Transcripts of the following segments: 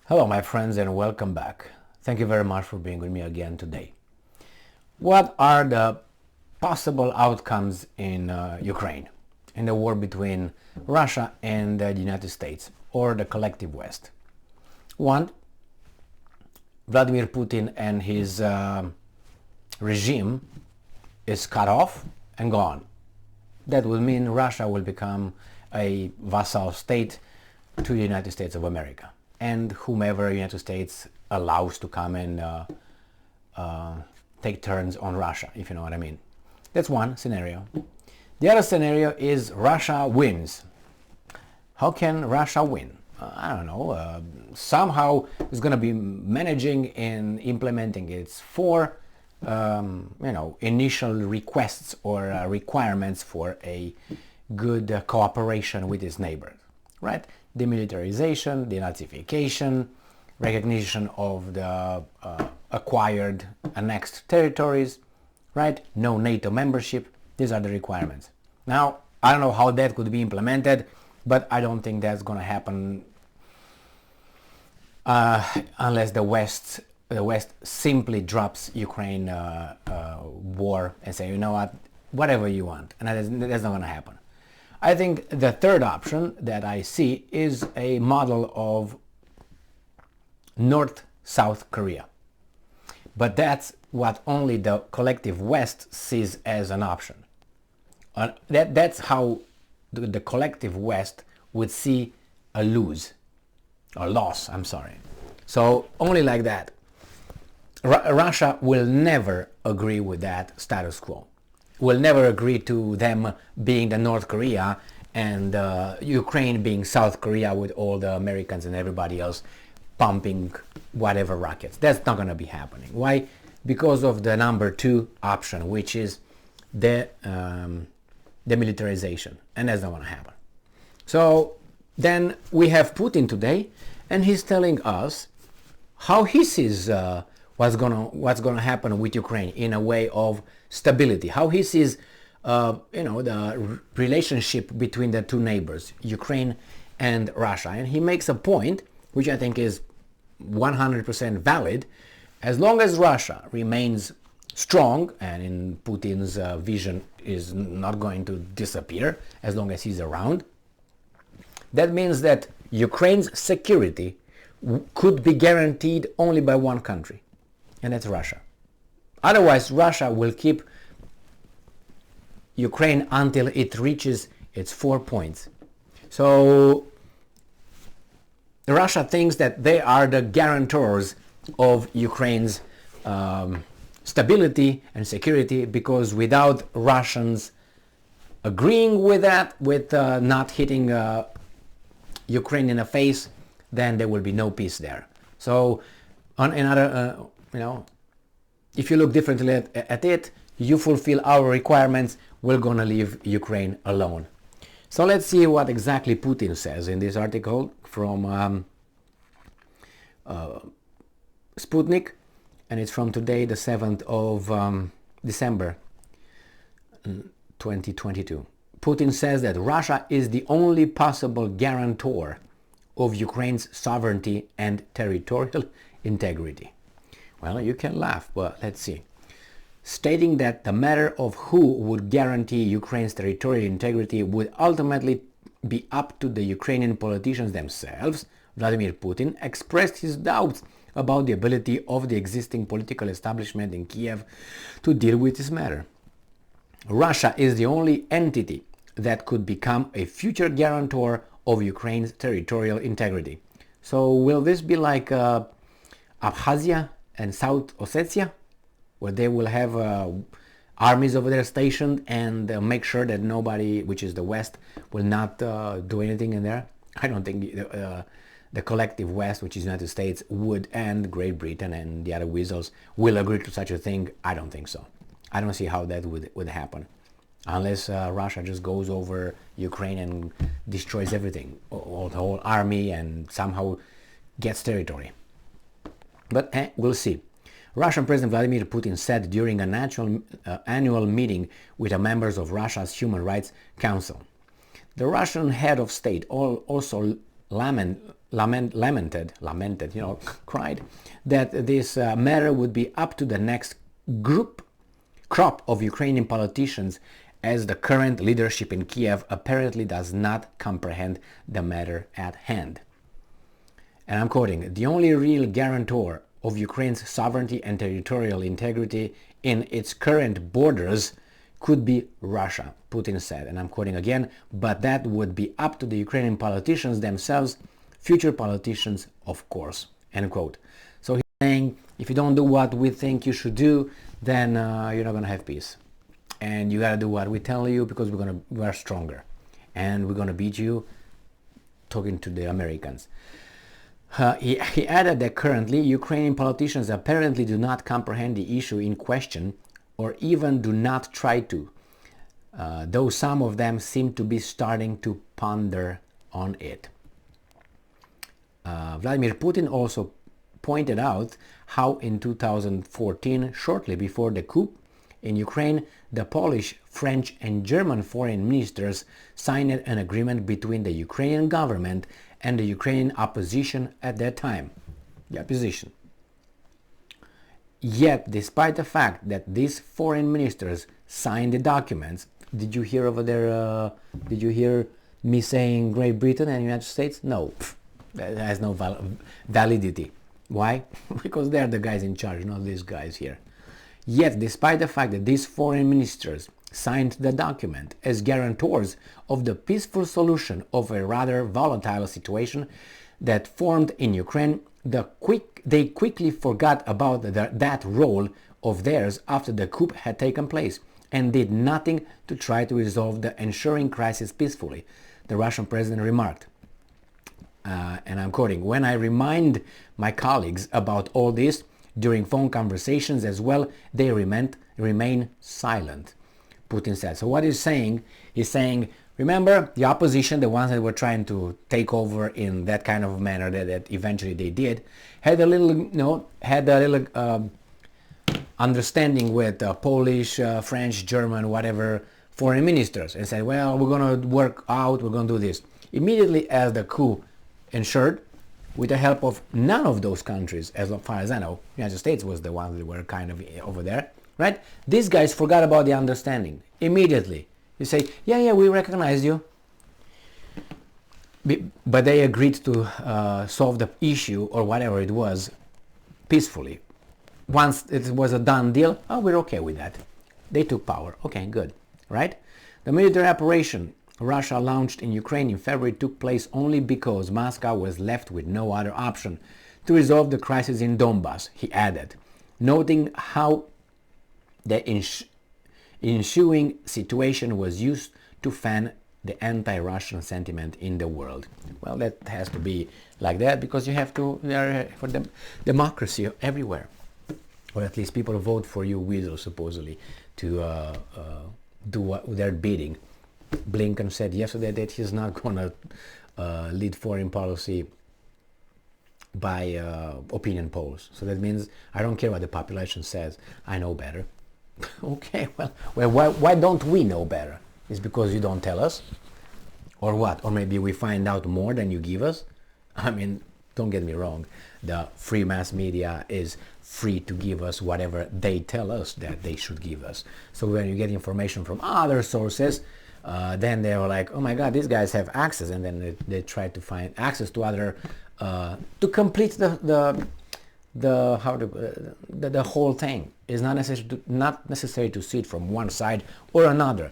Hello my friends and welcome back. Thank you very much for being with me again today. What are the possible outcomes in Ukraine, in the war between Russia and the United States or the collective West? One, Vladimir Putin and his regime is cut off and gone. That would mean Russia will become a vassal state to the United States of America, and whomever the United States allows to come and take turns on Russia, if you know what I mean. That's one scenario. The other scenario is Russia wins. How can Russia win? I don't know. Somehow it's going to be managing and implementing its four initial requests or requirements for a good cooperation with its neighbors, right? Demilitarization, denazification, recognition of the acquired annexed territories, right? No NATO membership. These are the requirements. Now, I don't know how that could be implemented, but I don't think that's going to happen unless the West simply drops Ukraine war and say, you know what, whatever you want, and that's not going to happen. I think the third option that I see is a model of North-South Korea. But that's what only the collective West sees as an option. That's how the collective West would see a loss, I'm sorry. So only like that. Russia will never agree with that status quo. Will never agree to them being the North Korea and Ukraine being South Korea with all the Americans and everybody else pumping whatever rockets. That's not going to be happening. Why? Because of the number two option, which is the demilitarization, and that's not going to happen. So then we have Putin today, and he's telling us how he sees what's gonna happen with Ukraine in a way of stability. How he sees, the relationship between the two neighbors, Ukraine and Russia, and he makes a point which I think is 100% valid. As long as Russia remains strong, and in Putin's vision is not going to disappear as long as he's around, that means that Ukraine's security could be guaranteed only by one country, and that's Russia. Otherwise, Russia will keep Ukraine until it reaches its 4 points. So Russia thinks that they are the guarantors of Ukraine's stability and security, because without Russians agreeing with that, with not hitting Ukraine in the face, then there will be no peace there. So on another, if you look differently at it, you fulfill our requirements, we're going to leave Ukraine alone. So let's see what exactly Putin says in this article from Sputnik, and it's from today, the 7th of December 2022. Putin says that Russia is the only possible guarantor of Ukraine's sovereignty and territorial integrity. Well, you can laugh, but let's see. Stating that the matter of who would guarantee Ukraine's territorial integrity would ultimately be up to the Ukrainian politicians themselves, Vladimir Putin expressed his doubts about the ability of the existing political establishment in Kiev to deal with this matter. Russia is the only entity that could become a future guarantor of Ukraine's territorial integrity. So will this be like Abkhazia and South Ossetia, where they will have armies over there stationed and make sure that nobody, which is the West, will not do anything in there? I don't think the collective West, which is the United States, would, and Great Britain and the other weasels, will agree to such a thing. I don't think so. I don't see how that would happen. Unless Russia just goes over Ukraine and destroys everything, or the whole army, and somehow gets territory. But we'll see. Russian President Vladimir Putin said during an annual meeting with the members of Russia's Human Rights Council. The Russian head of state also lamented, cried that this matter would be up to the next crop of Ukrainian politicians, as the current leadership in Kiev apparently does not comprehend the matter at hand. And I'm quoting, "The only real guarantor of Ukraine's sovereignty and territorial integrity in its current borders could be Russia," Putin said. And I'm quoting again, "but that would be up to the Ukrainian politicians themselves, future politicians, of course," end quote. So he's saying, if you don't do what we think you should do, then you're not going to have peace. And you got to do what we tell you, because we are stronger. And we're going to beat you, talking to the Americans. He added that currently Ukrainian politicians apparently do not comprehend the issue in question, or even do not try to, though some of them seem to be starting to ponder on it. Vladimir Putin also pointed out how in 2014, shortly before the coup in Ukraine, the Polish, French and German foreign ministers signed an agreement between the Ukrainian government and the Ukrainian opposition at that time. The opposition. Yet, despite the fact that these foreign ministers signed the documents, did you hear over there, did you hear me saying Great Britain and United States? No, that has no validity. Why? Because they're the guys in charge, not these guys here. Yet, despite the fact that these foreign ministers signed the document as guarantors of the peaceful solution of a rather volatile situation that formed in Ukraine, they quickly forgot about that role of theirs after the coup had taken place, and did nothing to try to resolve the ensuing crisis peacefully, the Russian president remarked. And I'm quoting, "When I remind my colleagues about all this during phone conversations as well, they remain silent," Putin said. So what he's saying, remember the opposition, the ones that were trying to take over in that kind of manner that eventually they did, had a little, understanding with Polish, French, German, whatever foreign ministers, and said, well, we're going to work out, we're going to do this. Immediately as the coup ensured, with the help of none of those countries, as far as I know, the United States was the ones that were kind of over there, right? These guys forgot about the understanding immediately. You say, yeah, we recognize you. But they agreed to solve the issue, or whatever it was, peacefully. Once it was a done deal, oh, we're okay with that. They took power. Okay, good, right? The military operation Russia launched in Ukraine in February took place only because Moscow was left with no other option to resolve the crisis in Donbass, he added, noting how the ensuing situation was used to fan the anti-Russian sentiment in the world. Well, that has to be like that, because you have to, for the democracy everywhere. Or at least people vote for you, weasel, supposedly, to do what their bidding. Blinken said yesterday that he's not going to lead foreign policy by opinion polls. So that means I don't care what the population says. I know better. Okay, well, why don't we know better? It's because you don't tell us? Or what? Or maybe we find out more than you give us? I mean, don't get me wrong. The free mass media is free to give us whatever they tell us that they should give us. So when you get information from other sources, then they were like, oh my God, these guys have access, and then they try to find access to other to complete the whole thing. It's not necessary to see it from one side or another.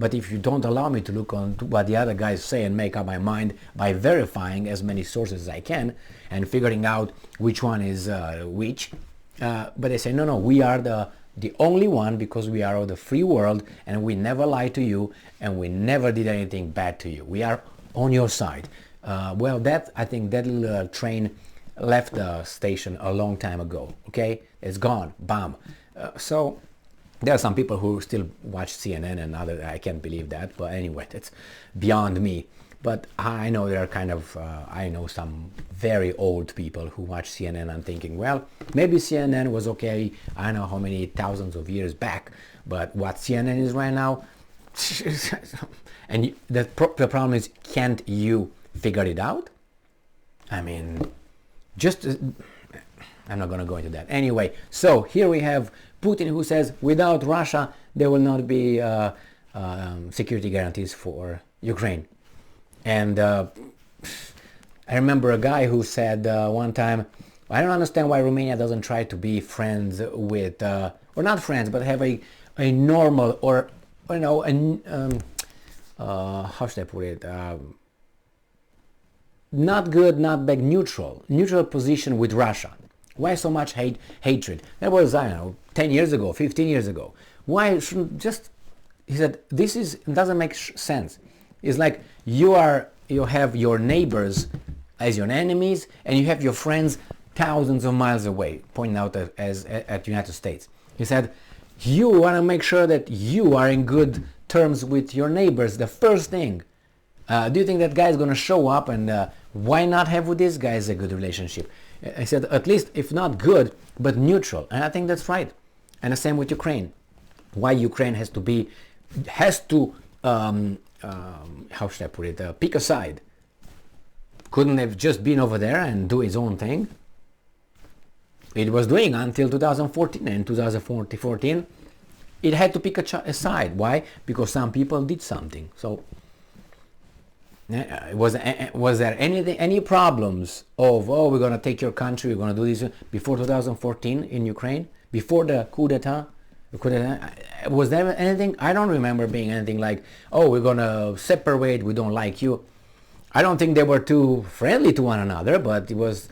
But if you don't allow me to look on what the other guys say and make up my mind by verifying as many sources as I can and figuring out which one is which, but they say no, we are the only one, because we are of the free world and we never lie to you and we never did anything bad to you. We are on your side. Well, I think that little train left the station a long time ago. Okay, it's gone. Bam. So there are some people who still watch CNN and other. I can't believe that, but anyway, that's beyond me. But I know there are kind of, I know some very old people who watch CNN and thinking, well, maybe CNN was okay, I don't know how many thousands of years back, but what CNN is right now, and the problem is, can't you figure it out? I mean, just I'm not going to go into that. Anyway, so here we have Putin who says without Russia there will not be security guarantees for Ukraine. And I remember a guy who said one time, I don't understand why Romania doesn't try to be friends with, or not friends, but have a normal, or you know, how should I put it? Not good, not bad, neutral position with Russia. Why so much hatred? That was, I don't know, 10 years ago, 15 years ago. Why shouldn't just, he said, doesn't make sense. It's like you have your neighbors as your enemies, and you have your friends thousands of miles away, pointing out at the United States. He said, you want to make sure that you are in good terms with your neighbors, the first thing. Do you think that guy is going to show up, and why not have with these guys a good relationship? I said, at least, if not good, but neutral. And I think that's right. And the same with Ukraine. Why Ukraine has to, how should I put it, pick a side. Couldn't have just been over there and do his own thing. It was doing until 2014, and 2014 it had to pick a side. Why? Because some people did something. So was there any problems of, oh, we're going to take your country, we're going to do this before 2014 in Ukraine, before the coup d'etat? Was there anything? I don't remember being anything like, oh, we're going to separate, we don't like you. I don't think they were too friendly to one another, but it was,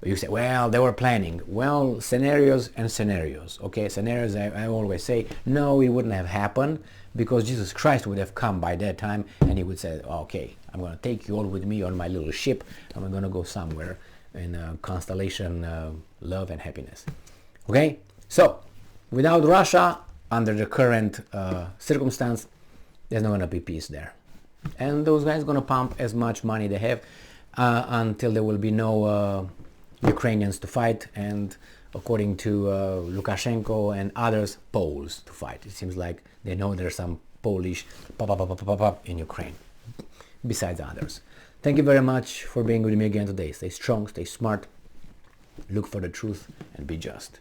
you say, well, they were planning. Well, scenarios and scenarios. Okay, scenarios, I always say, no, it wouldn't have happened, because Jesus Christ would have come by that time, and he would say, okay, I'm going to take you all with me on my little ship, and we're going to go somewhere in a constellation love and happiness. Okay, so without Russia, under the current circumstance, there's not going to be peace there. And those guys are going to pump as much money they have until there will be no Ukrainians to fight, and according to Lukashenko and others, Poles to fight. It seems like they know there's some Polish in Ukraine, besides others. Thank you very much for being with me again today. Stay strong, stay smart, look for the truth, and be just.